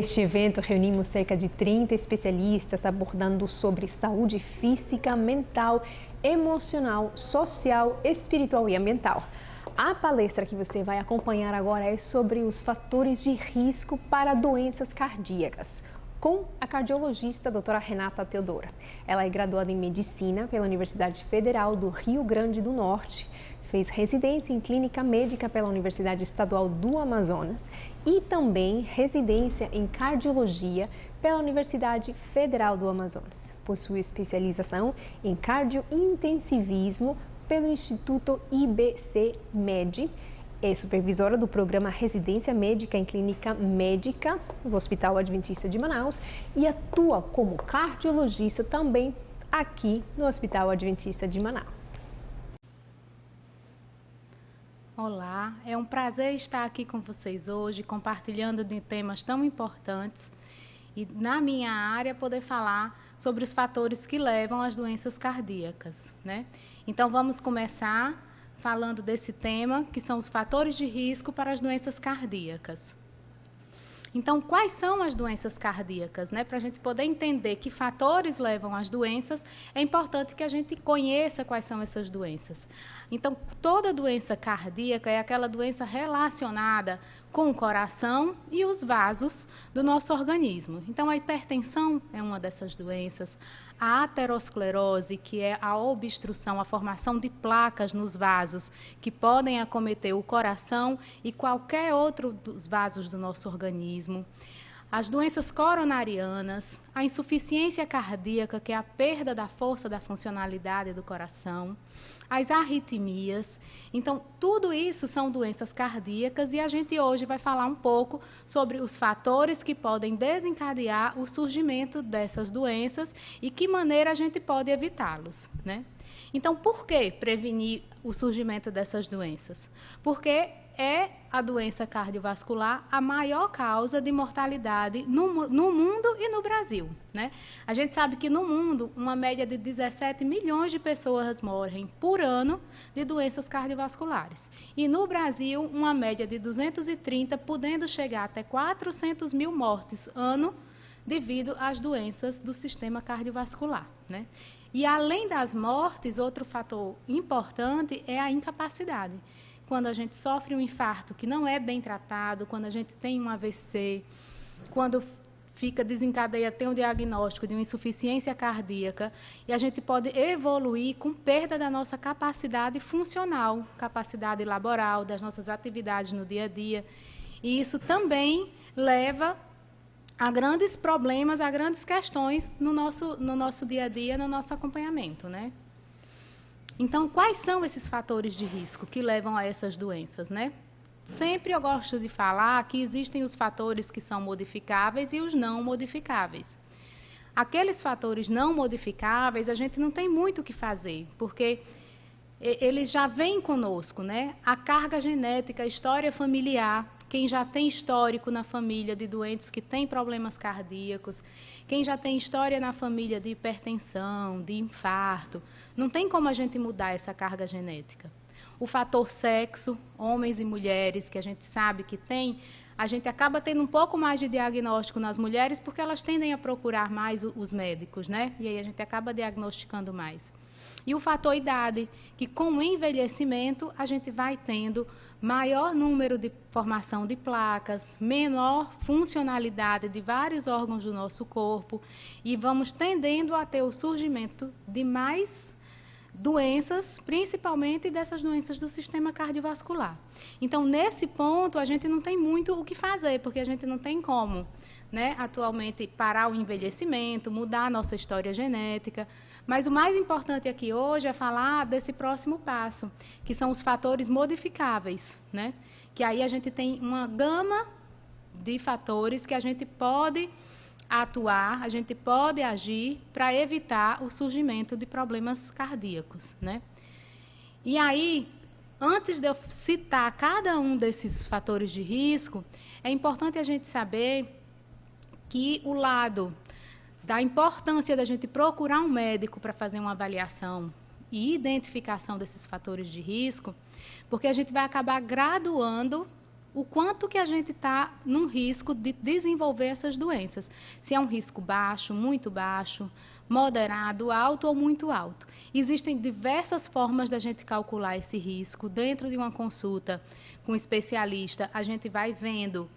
Neste evento, reunimos cerca de 30 especialistas abordando sobre saúde física, mental, emocional, social, espiritual e ambiental. A palestra que você vai acompanhar agora é sobre os fatores de risco para doenças cardíacas, com a cardiologista doutora Renata Teodora. Ela é graduada em Medicina pela Universidade Federal do Rio Grande do Norte, fez residência em Clínica Médica pela Universidade Estadual do Amazonas e também residência em Cardiologia pela Universidade Federal do Amazonas. Possui especialização em cardiointensivismo pelo Instituto IBC-MED, é supervisora do programa Residência Médica em Clínica Médica no Hospital Adventista de Manaus e atua como cardiologista também aqui no Hospital Adventista de Manaus. Olá, é um prazer estar aqui com vocês hoje, compartilhando de temas tão importantes e, na minha área, poder falar sobre os fatores que levam às doenças cardíacas, né? Então, vamos começar falando desse tema, que são os fatores de risco para as doenças cardíacas. Então, quais são as doenças cardíacas, né? Para a gente poder entender que fatores levam às doenças, é importante que a gente conheça quais são essas doenças. Então, toda doença cardíaca é aquela doença relacionada com o coração e os vasos do nosso organismo. Então, a hipertensão é uma dessas doenças, a aterosclerose, que é a obstrução, a formação de placas nos vasos, que podem acometer o coração e qualquer outro dos vasos do nosso organismo. As doenças coronarianas, a insuficiência cardíaca, que é a perda da força da funcionalidade do coração, as arritmias. Então, tudo isso são doenças cardíacas e a gente hoje vai falar um pouco sobre os fatores que podem desencadear o surgimento dessas doenças e que maneira a gente pode evitá-los, né? Então, por que prevenir o surgimento dessas doenças? Porque é a doença cardiovascular a maior causa de mortalidade no mundo e no Brasil, né? A gente sabe que no mundo, uma média de 17 milhões de pessoas morrem por ano de doenças cardiovasculares. E no Brasil, uma média de 230, podendo chegar até 400 mil mortes ano devido às doenças do sistema cardiovascular, né? E além das mortes, outro fator importante é a incapacidade. Quando a gente sofre um infarto que não é bem tratado, quando a gente tem um AVC, quando tem um diagnóstico de uma insuficiência cardíaca, e a gente pode evoluir com perda da nossa capacidade funcional, capacidade laboral, das nossas atividades no dia a dia. E isso também leva a grandes problemas, a grandes questões no nosso dia a dia, no nosso acompanhamento, né? Então, quais são esses fatores de risco que levam a essas doenças, né? Sempre eu gosto de falar que existem os fatores que são modificáveis e os não modificáveis. Aqueles fatores não modificáveis, a gente não tem muito o que fazer, porque eles já vêm conosco, né? A carga genética, a história familiar, quem já tem histórico na família de doentes que têm problemas cardíacos, quem já tem história na família de hipertensão, de infarto, não tem como a gente mudar essa carga genética. O fator sexo, homens e mulheres, que a gente sabe que tem, a gente acaba tendo um pouco mais de diagnóstico nas mulheres porque elas tendem a procurar mais os médicos, né? E aí a gente acaba diagnosticando mais. E o fator idade, que com o envelhecimento a gente vai tendo maior número de formação de placas, menor funcionalidade de vários órgãos do nosso corpo e vamos tendendo a ter o surgimento de mais doenças, principalmente dessas doenças do sistema cardiovascular. Então, nesse ponto, a gente não tem muito o que fazer, porque a gente não tem como, né, atualmente parar o envelhecimento, mudar a nossa história genética. Mas o mais importante aqui hoje é falar desse próximo passo, que são os fatores modificáveis, né? Que aí a gente tem uma gama de fatores que a gente pode atuar, a gente pode agir para evitar o surgimento de problemas cardíacos, né? E aí, antes de eu citar cada um desses fatores de risco, é importante a gente saber que o lado da importância da gente procurar um médico para fazer uma avaliação e identificação desses fatores de risco, porque a gente vai acabar graduando o quanto que a gente está num risco de desenvolver essas doenças. Se é um risco baixo, muito baixo, moderado, alto ou muito alto. Existem diversas formas da gente calcular esse risco. Dentro de uma consulta com um especialista, a gente vai vendo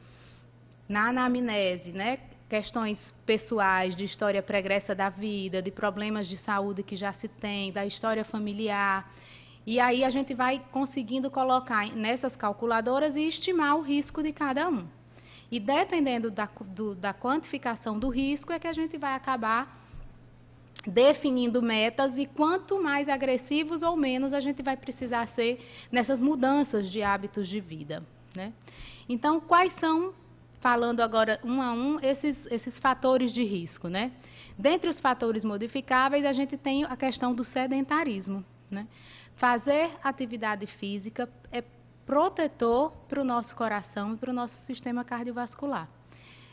na anamnese, né, questões pessoais, de história pregressa da vida, de problemas de saúde que já se tem, da história familiar. E aí a gente vai conseguindo colocar nessas calculadoras e estimar o risco de cada um. E dependendo da quantificação do risco é que a gente vai acabar definindo metas e quanto mais agressivos ou menos a gente vai precisar ser nessas mudanças de hábitos de vida, né? Então, quais são, falando agora um a um, esses fatores de risco, né? Dentre os fatores modificáveis, a gente tem a questão do sedentarismo, né? Fazer atividade física é protetor para o nosso coração e para o nosso sistema cardiovascular.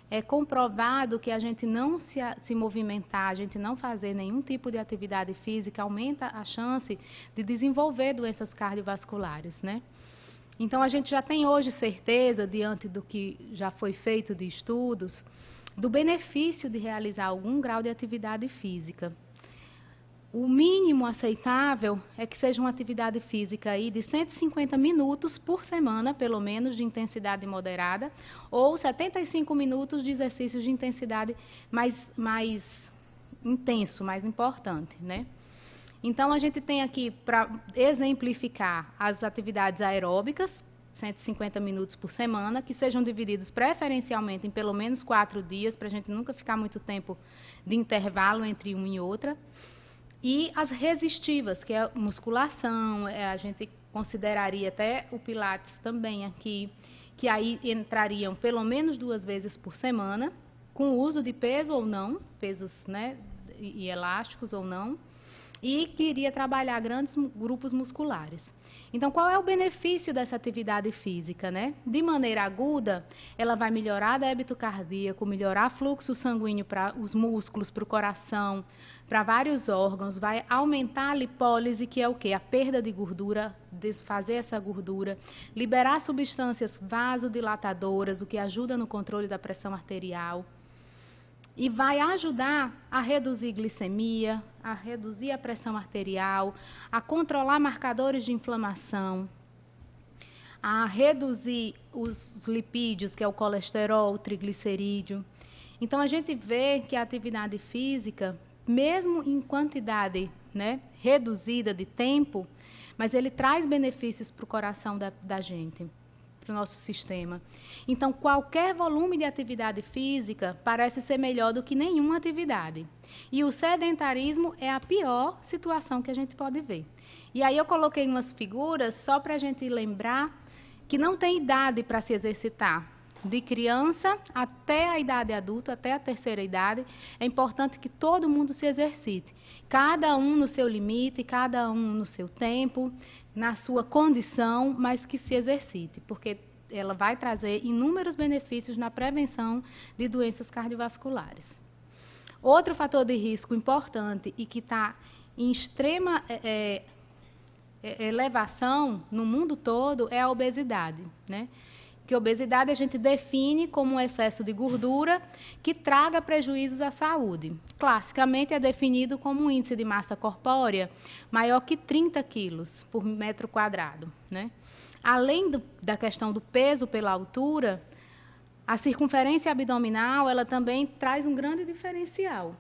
É comprovado que a gente não se movimentar, a gente não fazer nenhum tipo de atividade física, aumenta a chance de desenvolver doenças cardiovasculares, né? Então, a gente já tem hoje certeza, diante do que já foi feito de estudos, do benefício de realizar algum grau de atividade física. O mínimo aceitável é que seja uma atividade física aí de 150 minutos por semana, pelo menos, de intensidade moderada, ou 75 minutos de exercícios de intensidade mais intenso, mais importante, né? Então, a gente tem aqui, para exemplificar, as atividades aeróbicas, 150 minutos por semana, que sejam divididos preferencialmente em pelo menos 4 dias, para a gente nunca ficar muito tempo de intervalo entre uma e outra. E as resistivas, que é musculação, a gente consideraria até o Pilates também aqui, que aí entrariam pelo menos 2 vezes por semana, com o uso de peso ou não, pesos, né, e elásticos ou não, e que iria trabalhar grandes grupos musculares. Então, qual é o benefício dessa atividade física, né? De maneira aguda, ela vai melhorar débito cardíaco, melhorar fluxo sanguíneo para os músculos, para o coração, para vários órgãos, vai aumentar a lipólise, que é o quê? A perda de gordura, desfazer essa gordura, liberar substâncias vasodilatadoras, o que ajuda no controle da pressão arterial. E vai ajudar a reduzir glicemia, a reduzir a pressão arterial, a controlar marcadores de inflamação, a reduzir os lipídios, que é o colesterol, o triglicerídeo. Então, a gente vê que a atividade física, mesmo em quantidade, né, reduzida de tempo, mas ele traz benefícios para o coração da gente, para o nosso sistema. Então, qualquer volume de atividade física parece ser melhor do que nenhuma atividade. E o sedentarismo é a pior situação que a gente pode ver. E aí eu coloquei umas figuras só para a gente lembrar que não tem idade para se exercitar. De criança até a idade adulta, até a terceira idade, é importante que todo mundo se exercite. Cada um no seu limite, cada um no seu tempo, na sua condição, mas que se exercite, porque ela vai trazer inúmeros benefícios na prevenção de doenças cardiovasculares. Outro fator de risco importante e que está em extrema elevação no mundo todo é a obesidade, né? Que obesidade a gente define como um excesso de gordura que traga prejuízos à saúde. Classicamente é definido como um índice de massa corpórea maior que 30 quilos por metro quadrado, né? Além da questão do peso pela altura, a circunferência abdominal ela também traz um grande diferencial.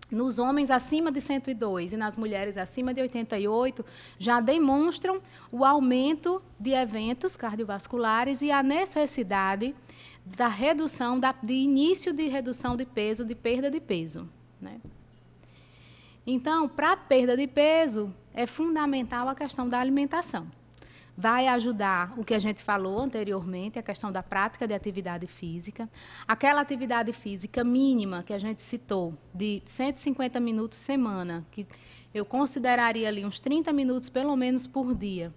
Nos homens acima de 102 e nas mulheres acima de 88, já demonstram o aumento de eventos cardiovasculares e a necessidade da redução, de início de redução de peso, de perda de peso, né? Então, para a perda de peso, é fundamental a questão da alimentação. Vai ajudar o que a gente falou anteriormente, a questão da prática de atividade física. Aquela atividade física mínima que a gente citou, de 150 minutos por semana, que eu consideraria ali uns 30 minutos pelo menos por dia.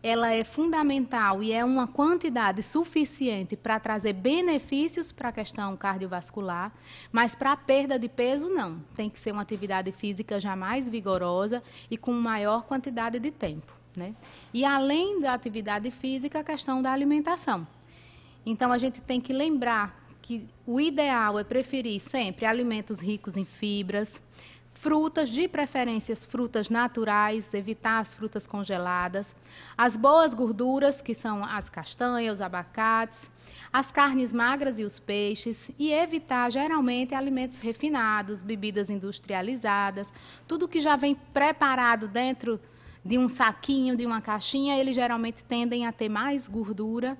Ela é fundamental e é uma quantidade suficiente para trazer benefícios para a questão cardiovascular, mas para a perda de peso não. Tem que ser uma atividade física já mais vigorosa e com maior quantidade de tempo. né? E além da atividade física, a questão da alimentação. Então, a gente tem que lembrar que o ideal é preferir sempre alimentos ricos em fibras, frutas, de preferências frutas naturais, evitar as frutas congeladas, as boas gorduras, que são as castanhas, os abacates, as carnes magras e os peixes, e evitar geralmente alimentos refinados, bebidas industrializadas, tudo que já vem preparado dentro de um saquinho, de uma caixinha, eles geralmente tendem a ter mais gordura,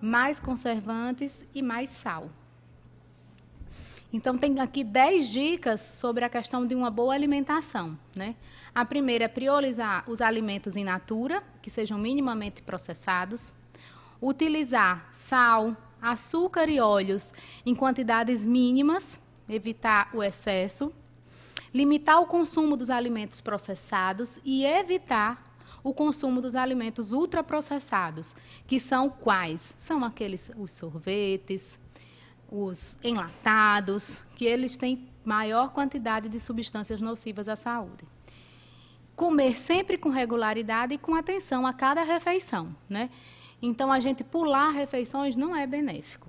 mais conservantes e mais sal. Então, tem aqui 10 dicas sobre a questão de uma boa alimentação, né? A primeira é priorizar os alimentos in natura, que sejam minimamente processados. Utilizar sal, açúcar e óleos em quantidades mínimas, evitar o excesso. Limitar o consumo dos alimentos processados e evitar o consumo dos alimentos ultraprocessados, que são quais? São os sorvetes, os enlatados, que eles têm maior quantidade de substâncias nocivas à saúde. Comer sempre com regularidade e com atenção a cada refeição, né? Então, a gente pular refeições não é benéfico.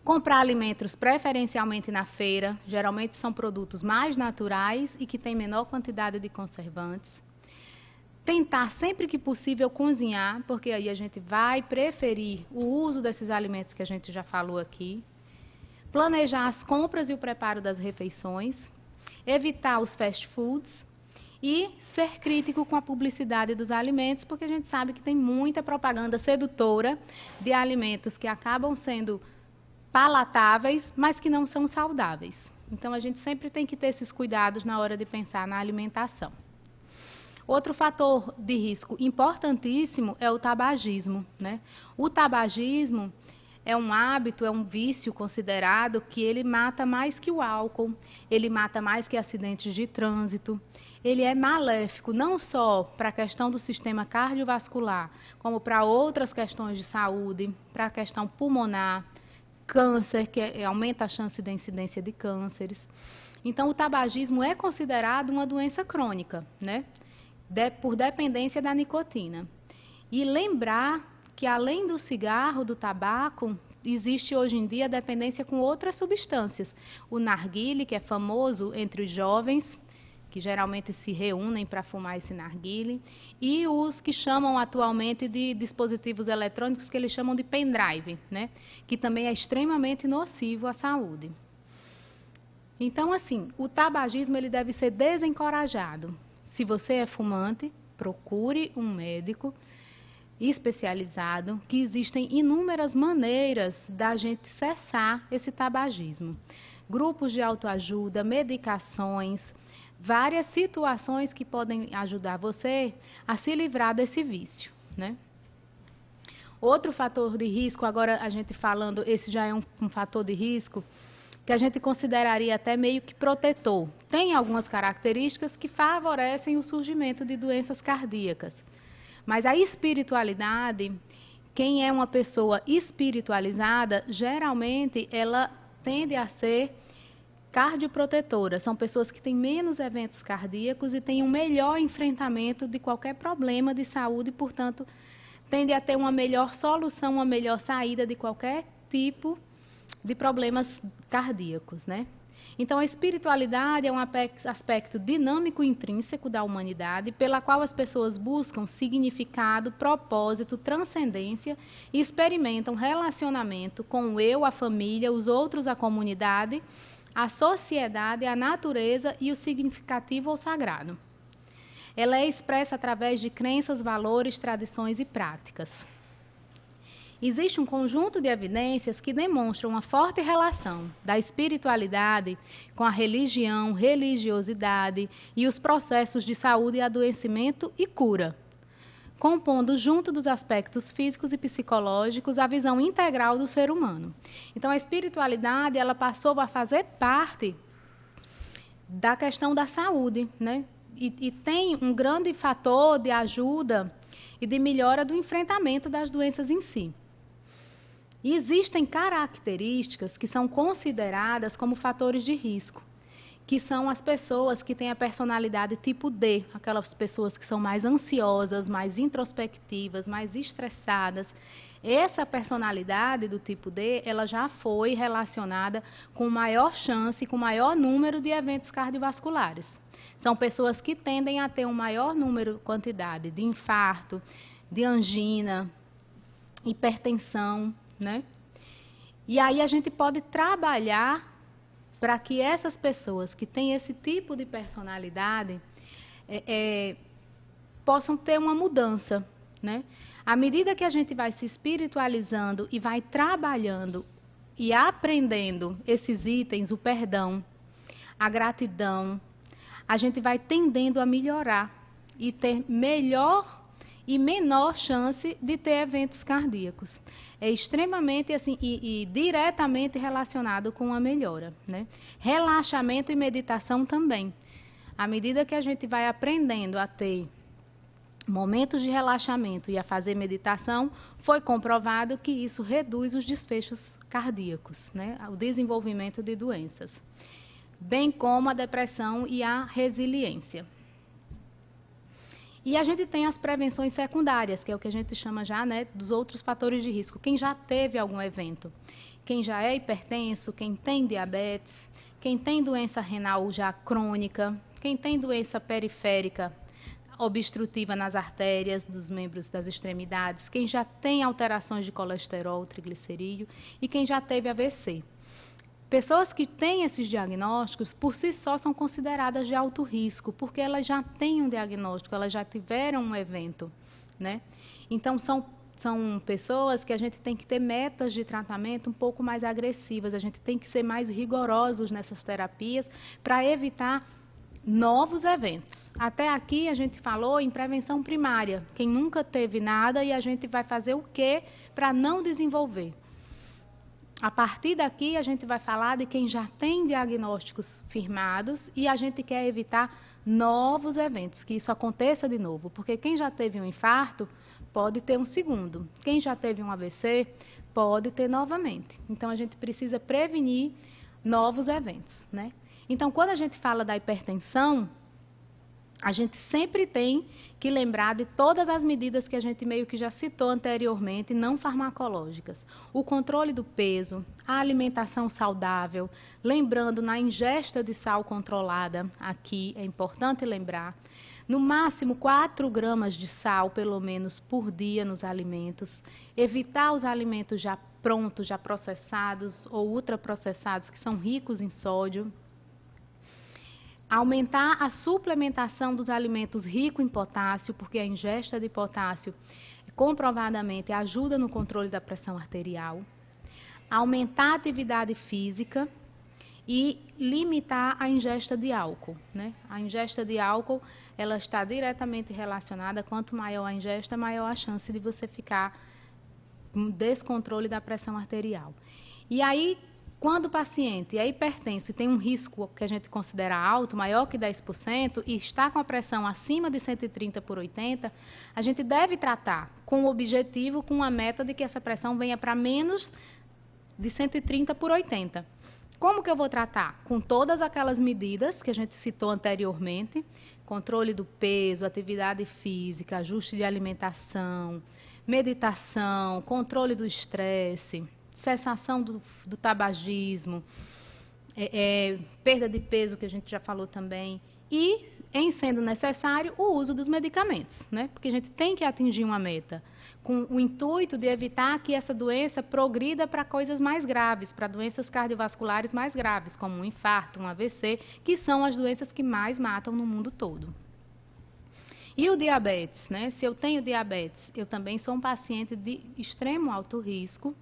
Comprar alimentos preferencialmente na feira, geralmente são produtos mais naturais e que têm menor quantidade de conservantes. Tentar sempre que possível cozinhar, porque aí a gente vai preferir o uso desses alimentos que a gente já falou aqui. Planejar as compras e o preparo das refeições. Evitar os fast foods. E ser crítico com a publicidade dos alimentos, porque a gente sabe que tem muita propaganda sedutora de alimentos que acabam sendo palatáveis, mas que não são saudáveis. Então, a gente sempre tem que ter esses cuidados na hora de pensar na alimentação. Outro fator de risco importantíssimo é o tabagismo, né? O tabagismo é um hábito, é um vício considerado que ele mata mais que o álcool, ele mata mais que acidentes de trânsito. Ele é maléfico não só para a questão do sistema cardiovascular, como para outras questões de saúde, para a questão pulmonar, câncer, que aumenta a chance de incidência de cânceres. Então, o tabagismo é considerado uma doença crônica, né? Por dependência da nicotina. E lembrar que, além do cigarro, do tabaco, existe hoje em dia dependência com outras substâncias. O narguile, que é famoso entre os jovens, que geralmente se reúnem para fumar esse narguile, e os que chamam atualmente de dispositivos eletrônicos, que eles chamam de pendrive, né? Que também é extremamente nocivo à saúde. Então, assim, o tabagismo ele deve ser desencorajado. Se você é fumante, procure um médico especializado, que existem inúmeras maneiras da gente cessar esse tabagismo. Grupos de autoajuda, medicações, várias situações que podem ajudar você a se livrar desse vício, né? Outro fator de risco, agora a gente falando, esse já é um fator de risco, que a gente consideraria até meio que protetor. Tem algumas características que favorecem o surgimento de doenças cardíacas. Mas a espiritualidade, quem é uma pessoa espiritualizada, geralmente ela tende a ser cardioprotetora. São pessoas que têm menos eventos cardíacos e têm um melhor enfrentamento de qualquer problema de saúde, portanto, tende a ter uma melhor solução, uma melhor saída de qualquer tipo de problemas cardíacos, né? Então, a espiritualidade é um aspecto dinâmico e intrínseco da humanidade, pela qual as pessoas buscam significado, propósito, transcendência e experimentam relacionamento com o eu, a família, os outros, a comunidade, a sociedade, a natureza e o significativo ou sagrado. Ela é expressa através de crenças, valores, tradições e práticas. Existe um conjunto de evidências que demonstram uma forte relação da espiritualidade com a religião, religiosidade e os processos de saúde, adoecimento e cura, compondo junto dos aspectos físicos e psicológicos a visão integral do ser humano. Então, a espiritualidade ela passou a fazer parte da questão da saúde, né? E tem um grande fator de ajuda e de melhora do enfrentamento das doenças em si. E existem características que são consideradas como fatores de risco, que são as pessoas que têm a personalidade tipo D, aquelas pessoas que são mais ansiosas, mais introspectivas, mais estressadas. Essa personalidade do tipo D, ela já foi relacionada com maior chance, com maior número de eventos cardiovasculares. São pessoas que tendem a ter um maior número, quantidade de infarto, de angina, hipertensão, né? E aí a gente pode trabalhar para que essas pessoas que têm esse tipo de personalidade possam ter uma mudança, né? À medida que a gente vai se espiritualizando e vai trabalhando e aprendendo esses itens, o perdão, a gratidão, a gente vai tendendo a melhorar e ter melhor e menor chance de ter eventos cardíacos. É extremamente assim e diretamente relacionado com a melhora, né? Relaxamento e meditação também. À medida que a gente vai aprendendo a ter momentos de relaxamento e a fazer meditação, foi comprovado que isso reduz os desfechos cardíacos, né? O desenvolvimento de doenças, bem como a depressão e a resiliência. E a gente tem as prevenções secundárias, que é o que a gente chama já, né, dos outros fatores de risco. Quem já teve algum evento, quem já é hipertenso, quem tem diabetes, quem tem doença renal já crônica, quem tem doença periférica obstrutiva nas artérias dos membros das extremidades, quem já tem alterações de colesterol, triglicerídeo e quem já teve AVC. Pessoas que têm esses diagnósticos, por si só, são consideradas de alto risco, porque elas já têm um diagnóstico, elas já tiveram um evento, né? Então, são pessoas que a gente tem que ter metas de tratamento um pouco mais agressivas, a gente tem que ser mais rigorosos nessas terapias para evitar novos eventos. Até aqui a gente falou em prevenção primária, quem nunca teve nada e a gente vai fazer o quê para não desenvolver. A partir daqui, a gente vai falar de quem já tem diagnósticos firmados e a gente quer evitar novos eventos, que isso aconteça de novo. Porque quem já teve um infarto pode ter um segundo. Quem já teve um AVC pode ter novamente. Então, a gente precisa prevenir novos eventos, né? Então, quando a gente fala da hipertensão, a gente sempre tem que lembrar de todas as medidas que a gente meio que já citou anteriormente, não farmacológicas. O controle do peso, a alimentação saudável, lembrando na ingesta de sal controlada, aqui é importante lembrar, no máximo 4 gramas de sal, pelo menos, por dia nos alimentos. Evitar os alimentos já prontos, já processados ou ultraprocessados, que são ricos em sódio. Aumentar a suplementação dos alimentos ricos em potássio, porque a ingesta de potássio comprovadamente ajuda no controle da pressão arterial. Aumentar a atividade física e limitar a ingesta de álcool, né? A ingesta de álcool, ela está diretamente relacionada, quanto maior a ingesta, maior a chance de você ficar com descontrole da pressão arterial. E aí, quando o paciente é hipertenso e tem um risco que a gente considera alto, maior que 10%, e está com a pressão acima de 130/80, a gente deve tratar com o objetivo, com a meta de que essa pressão venha para menos de 130/80. Como que eu vou tratar? Com todas aquelas medidas que a gente citou anteriormente, controle do peso, atividade física, ajuste de alimentação, meditação, controle do estresse, cessação do tabagismo, perda de peso, que a gente já falou também, e, em sendo necessário, o uso dos medicamentos, né? Porque a gente tem que atingir uma meta, com o intuito de evitar que essa doença progrida para coisas mais graves, para doenças cardiovasculares mais graves, como um infarto, um AVC, que são as doenças que mais matam no mundo todo. E o diabetes, né? Se eu tenho diabetes, eu também sou um paciente de extremo alto risco,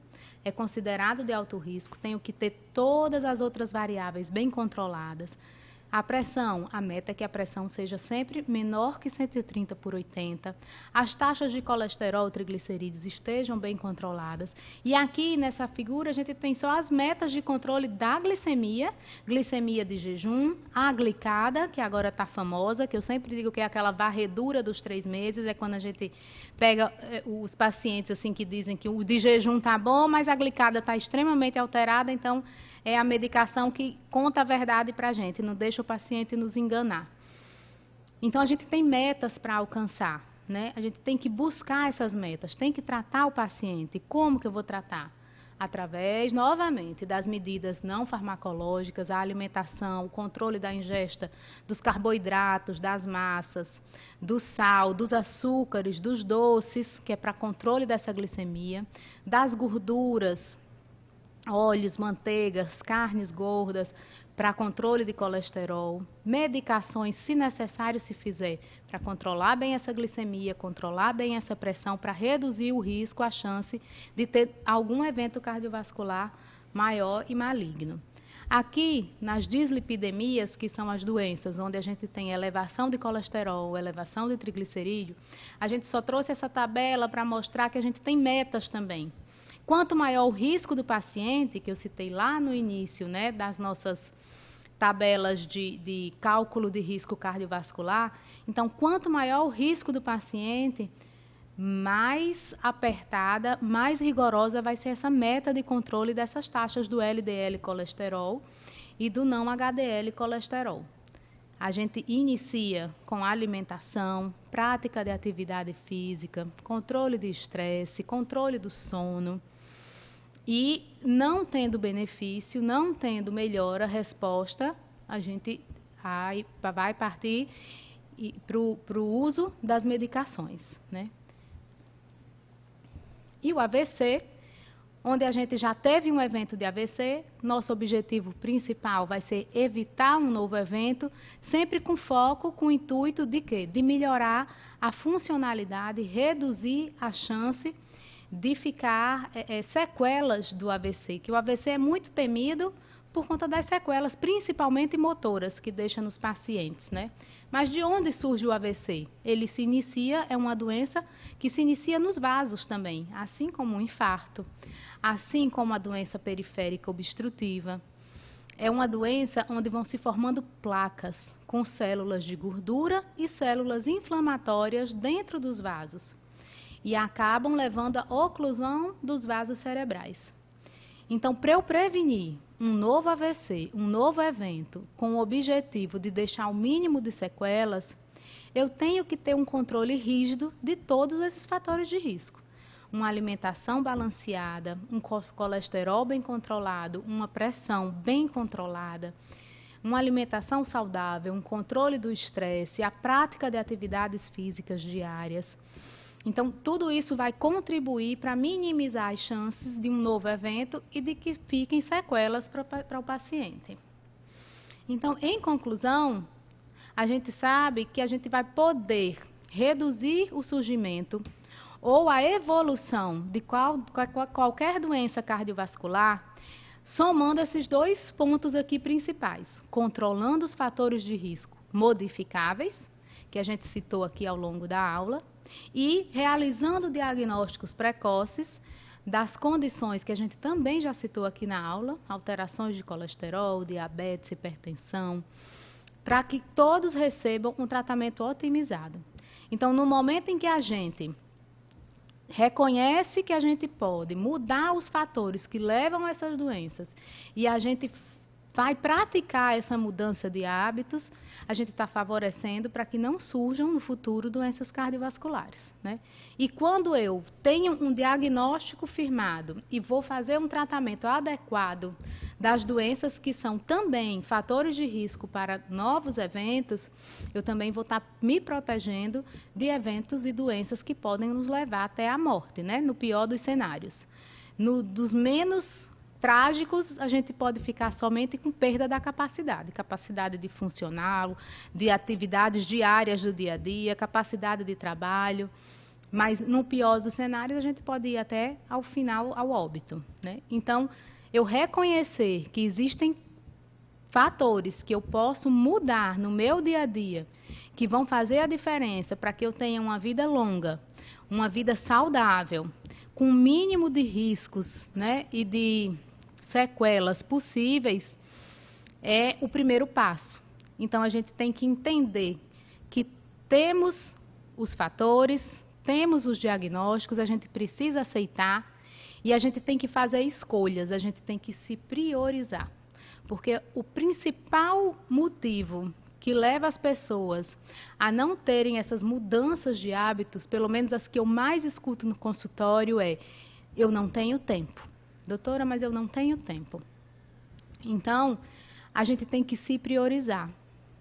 é considerado de alto risco, tenho que ter todas as outras variáveis bem controladas. A pressão, a meta é que a pressão seja sempre menor que 130/80. As taxas de colesterol, triglicerídeos estejam bem controladas. E aqui nessa figura a gente tem só as metas de controle da glicemia, glicemia de jejum, a glicada, que agora está famosa, que eu sempre digo que é aquela varredura dos 3 meses, é quando a gente pega os pacientes assim que dizem que o de jejum está bom, mas a glicada está extremamente alterada, então é a medicação que conta a verdade para a gente, não deixa o paciente nos enganar. Então, a gente tem metas para alcançar, né? A gente tem que buscar essas metas, tem que tratar o paciente. Como que eu vou tratar? Através, novamente, das medidas não farmacológicas, a alimentação, o controle da ingesta dos carboidratos, das massas, do sal, dos açúcares, dos doces, que é para controle dessa glicemia, das gorduras, óleos, manteigas, carnes gordas, para controle de colesterol, medicações, se necessário se fizer, para controlar bem essa glicemia, controlar bem essa pressão, para reduzir o risco, a chance de ter algum evento cardiovascular maior e maligno. Aqui, nas dislipidemias, que são as doenças onde a gente tem elevação de colesterol, elevação de triglicerídeo, a gente só trouxe essa tabela para mostrar que a gente tem metas também. Quanto maior o risco do paciente, que eu citei lá no início, né, das nossas tabelas de cálculo de risco cardiovascular, então, quanto maior o risco do paciente, mais apertada, mais rigorosa vai ser essa meta de controle dessas taxas do LDL colesterol e do não HDL colesterol. A gente inicia com alimentação, prática de atividade física, controle de estresse, controle do sono. E não tendo benefício, não tendo melhora, resposta, a gente vai partir para o uso das medicações, né? E o AVC, onde a gente já teve um evento de AVC, nosso objetivo principal vai ser evitar um novo evento, sempre com foco, com o intuito de quê? De melhorar a funcionalidade, reduzir a chance de ficar sequelas do AVC, que o AVC é muito temido por conta das sequelas, principalmente motoras, que deixa nos pacientes, né? Mas de onde surge o AVC? Ele se inicia, é uma doença que se inicia nos vasos também, assim como o infarto, assim como a doença periférica obstrutiva. É uma doença onde vão se formando placas com células de gordura e células inflamatórias dentro dos vasos e acabam levando à oclusão dos vasos cerebrais. Então, para eu prevenir um novo AVC, um novo evento, com o objetivo de deixar o mínimo de sequelas, eu tenho que ter um controle rígido de todos esses fatores de risco. Uma alimentação balanceada, um colesterol bem controlado, uma pressão bem controlada, uma alimentação saudável, um controle do estresse, a prática de atividades físicas diárias. Então, tudo isso vai contribuir para minimizar as chances de um novo evento e de que fiquem sequelas para o paciente. Então, em conclusão, a gente sabe que a gente vai poder reduzir o surgimento ou a evolução de qualquer doença cardiovascular, somando esses dois pontos aqui principais, controlando os fatores de risco modificáveis, que a gente citou aqui ao longo da aula, e realizando diagnósticos precoces das condições que a gente também já citou aqui na aula, alterações de colesterol, diabetes, hipertensão, para que todos recebam um tratamento otimizado. Então, no momento em que a gente reconhece que a gente pode mudar os fatores que levam a essas doenças e a gente vai praticar essa mudança de hábitos, a gente está favorecendo para que não surjam no futuro doenças cardiovasculares, né? E quando eu tenho um diagnóstico firmado e vou fazer um tratamento adequado das doenças que são também fatores de risco para novos eventos, eu também vou estar me protegendo de eventos e doenças que podem nos levar até a morte, né? No pior dos cenários. Dos menos trágicos, a gente pode ficar somente com perda da capacidade de funcionar, de atividades diárias do dia a dia, capacidade de trabalho, mas no pior dos cenários a gente pode ir até ao final, ao óbito, né? Então, eu reconhecer que existem fatores que eu posso mudar no meu dia a dia, que vão fazer a diferença para que eu tenha uma vida longa, uma vida saudável, com o mínimo de riscos, né, e de sequelas possíveis, é o primeiro passo. Então, a gente tem que entender que temos os fatores, temos os diagnósticos, a gente precisa aceitar E a gente tem que fazer escolhas, a gente tem que se priorizar. Porque o principal motivo que leva as pessoas a não terem essas mudanças de hábitos, pelo menos as que eu mais escuto no consultório, é: eu não tenho tempo. Doutora, mas eu não tenho tempo. Então, a gente tem que se priorizar,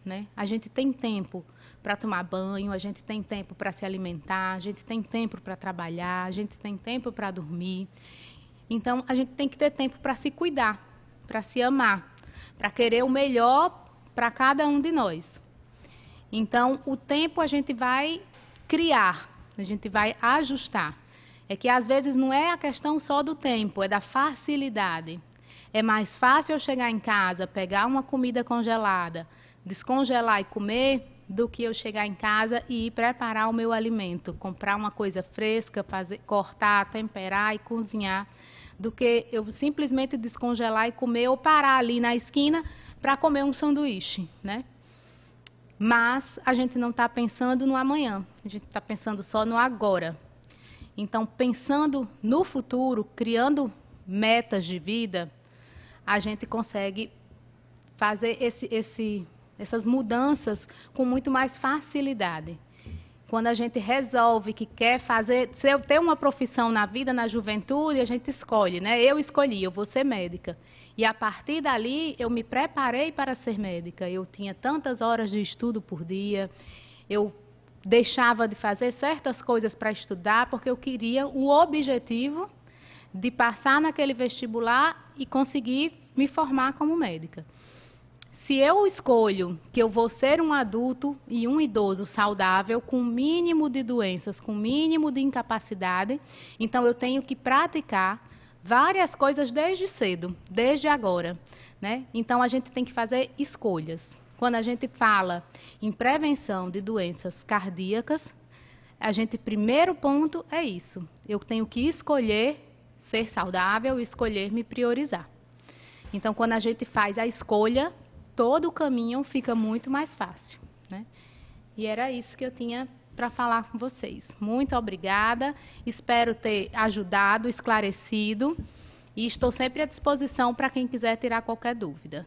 né? A gente tem tempo para tomar banho, a gente tem tempo para se alimentar, a gente tem tempo para trabalhar, a gente tem tempo para dormir. Então, a gente tem que ter tempo para se cuidar, para se amar, para querer o melhor para cada um de nós. Então, o tempo a gente vai criar, a gente vai ajustar. É que às vezes não é a questão só do tempo, é da facilidade. É mais fácil eu chegar em casa, pegar uma comida congelada, descongelar e comer, do que eu chegar em casa e ir preparar o meu alimento, comprar uma coisa fresca, cortar, temperar e cozinhar, do que eu simplesmente descongelar e comer ou parar ali na esquina para comer um sanduíche, né? Mas a gente não está pensando no amanhã, a gente está pensando só no agora. Então, pensando no futuro, criando metas de vida, a gente consegue fazer essas mudanças com muito mais facilidade. Quando a gente resolve que quer fazer, se eu ter uma profissão na vida, na juventude, a gente escolhe, né? Eu escolhi, eu vou ser médica. E a partir dali, eu me preparei para ser médica. Eu tinha tantas horas de estudo por dia, eu deixava de fazer certas coisas para estudar, porque eu queria o objetivo de passar naquele vestibular e conseguir me formar como médica. Se eu escolho que eu vou ser um adulto e um idoso saudável, com mínimo de doenças, com mínimo de incapacidade, então eu tenho que praticar várias coisas desde cedo, desde agora, né? Então a gente tem que fazer escolhas. Quando a gente fala em prevenção de doenças cardíacas, primeiro ponto é isso. Eu tenho que escolher ser saudável, escolher me priorizar. Então, quando a gente faz a escolha, todo o caminho fica muito mais fácil, né? E era isso que eu tinha para falar com vocês. Muito obrigada, espero ter ajudado, esclarecido, e estou sempre à disposição para quem quiser tirar qualquer dúvida.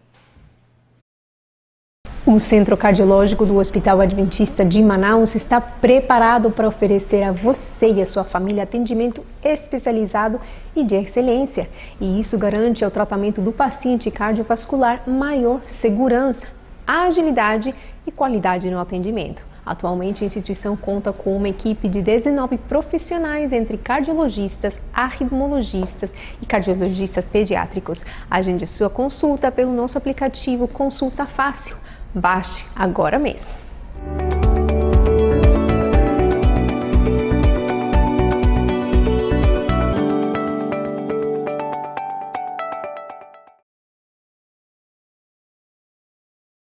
O Centro Cardiológico do Hospital Adventista de Manaus está preparado para oferecer a você e a sua família atendimento especializado e de excelência. E isso garante ao tratamento do paciente cardiovascular maior segurança, agilidade e qualidade no atendimento. Atualmente, a instituição conta com uma equipe de 19 profissionais, entre cardiologistas, arritmologistas e cardiologistas pediátricos. Agende sua consulta pelo nosso aplicativo Consulta Fácil. Baixe agora mesmo.